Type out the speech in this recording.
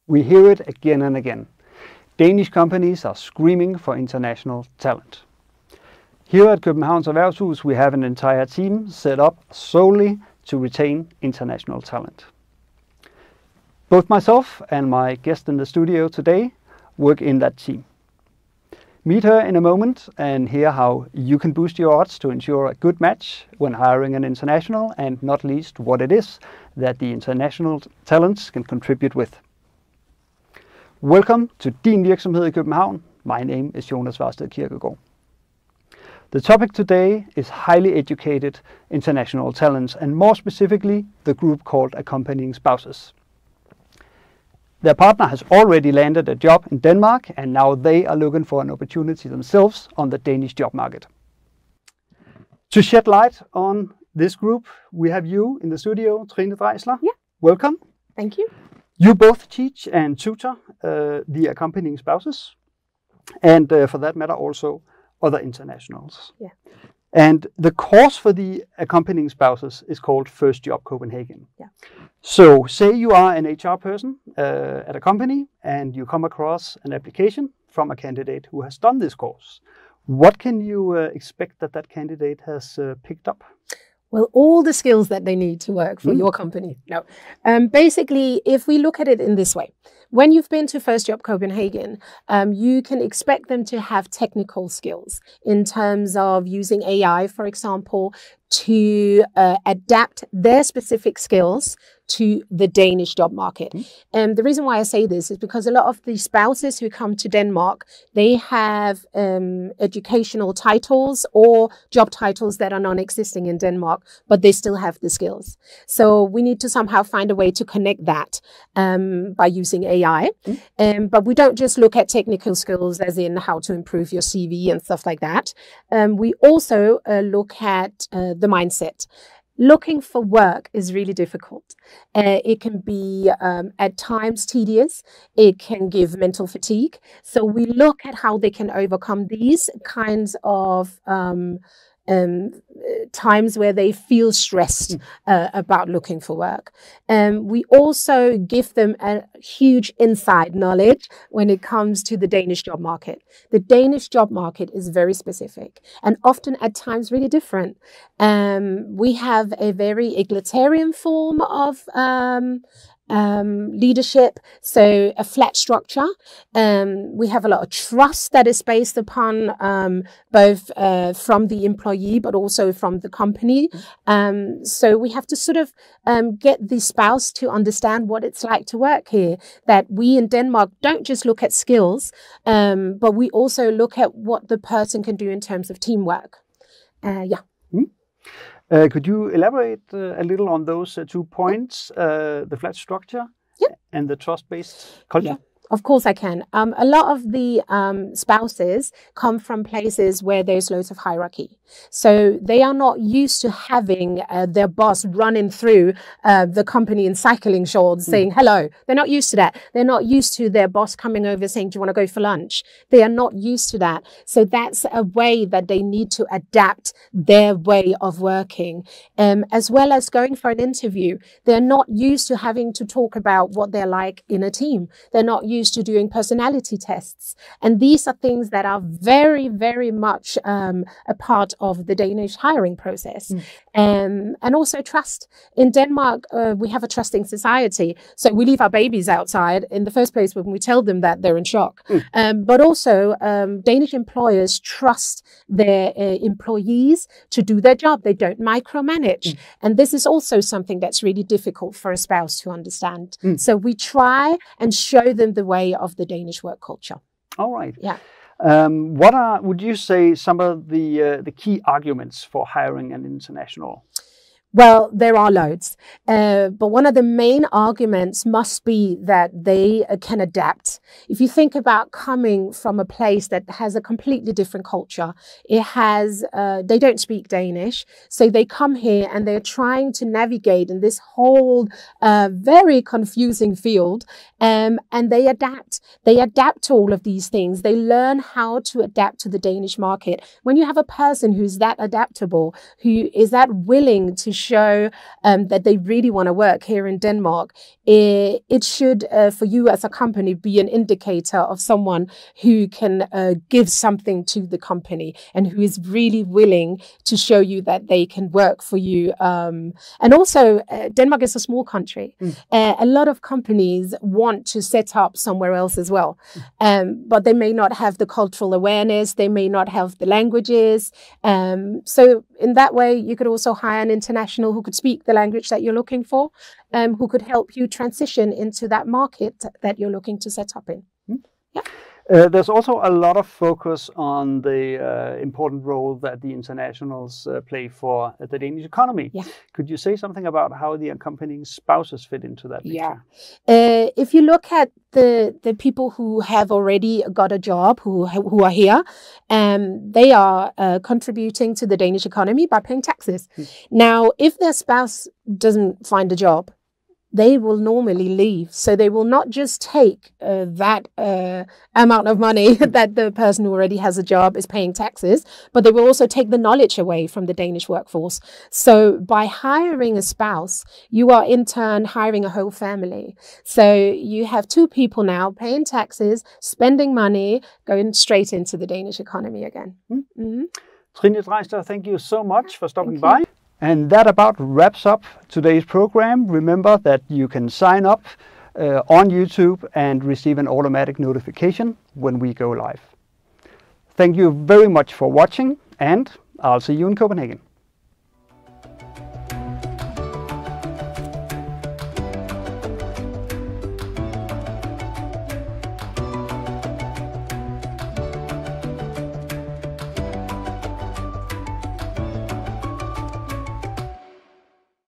We hear it again and again. Danish companies are screaming for international talent. Here at Københavns Erhvervshus, we have an entire team set up solely to retain international talent. Both myself and my guest in the studio today work in that team. Meet her in a moment and hear how you can boost your odds to ensure a good match when hiring an international, and not least what it is that the international talents can contribute with. Welcome to Din Virksomhed i København. My name is Jonas Varsted Kirkegaard. The topic today is highly educated international talents, and more specifically the group called accompanying spouses. Their partner has already landed a job in Denmark, and now they are looking for an opportunity themselves on the Danish job market. To shed light on this group, we have you in the studio, Trine Dreisler. Yeah. Welcome. Thank you. You both teach and tutor the accompanying spouses, and for that matter also other internationals. Yeah. And the course for the accompanying spouses is called First Job Copenhagen. Yeah. So say you are an HR person at a company and you come across an application from a candidate who has done this course. What can you expect that candidate has picked up? Well, all the skills that they need to work for your company. No. Basically, if we look at it in this way, when you've been to First Job Copenhagen, you can expect them to have technical skills in terms of using AI, for example, to adapt their specific skills to the Danish job market. And the reason why I say this is because a lot of the spouses who come to Denmark, they have educational titles or job titles that are non-existing in Denmark, but they still have the skills. So we need to somehow find a way to connect that by using AI. But we don't just look at technical skills as in how to improve your CV and stuff like that. We also look at the mindset. Looking for work is really difficult. It can be at times tedious. It can give mental fatigue. So we look at how they can overcome these kinds of times where they feel stressed about looking for work. We also give them a huge inside knowledge when it comes to the Danish job market. The Danish job market is very specific and often at times really different. We have a very egalitarian form of leadership, so a flat structure. We have a lot of trust that is based upon both from the employee but also from the company. So we have to sort of get the spouse to understand what it's like to work here, that we in Denmark don't just look at skills, but we also look at what the person can do in terms of teamwork. Could you elaborate a little on those 2 points, the flat structure and the trust-based culture? Yeah. Of course I can. A lot of the spouses come from places where there's loads of hierarchy. So they are not used to having their boss running through the company in cycling shorts saying hello. They're not used to that. They're not used to their boss coming over saying, do you want to go for lunch? They are not used to that. So that's a way that they need to adapt their way of working. As well as going for an interview, they're not used to having to talk about what they're like in a team. They're not used to doing personality tests. And these are things that are very, very much a part of the Danish hiring process. And also trust. In Denmark, we have a trusting society. So we leave our babies outside in the first place when we tell them that they're in shock. But also Danish employers trust their employees to do their job. They don't micromanage. And this is also something that's really difficult for a spouse to understand. So we try and show them the way of the Danish work culture. All right. Yeah. What are, would you say, some of the key arguments for hiring an international? Well, there are loads, but one of the main arguments must be that they can adapt. If you think about coming from a place that has a completely different culture, it has, they don't speak Danish, so they come here and they're trying to navigate in this whole very confusing field, and they adapt. They adapt to all of these things. They learn how to adapt to the Danish market. When you have a person who's that adaptable, who is that willing to show that they really want to work here in Denmark, it should, for you as a company, be an indicator of someone who can give something to the company and who is really willing to show you that they can work for you. And also, Denmark is a small country. A lot of companies want to set up somewhere else as well, but they may not have the cultural awareness, they may not have the languages. So in that way, you could also hire an international who could speak the language that you're looking for, who could help you transition into that market that you're looking to set up in. Yeah. There's also a lot of focus on the important role that the internationals play for the Danish economy. Yeah. Could you say something about how the accompanying spouses fit into that picture? Yeah. If you look at the people who have already got a job, who are here, they are contributing to the Danish economy by paying taxes. Now, if their spouse doesn't find a job, they will normally leave. So they will not just take that amount of money that the person who already has a job is paying taxes, but they will also take the knowledge away from the Danish workforce. So by hiring a spouse, you are in turn hiring a whole family. So you have two people now paying taxes, spending money, going straight into the Danish economy again. Trine Dreister, thank you so much for stopping by. And that about wraps up today's program. Remember that you can sign up on YouTube and receive an automatic notification when we go live. Thank you very much for watching, and I'll see you in Copenhagen.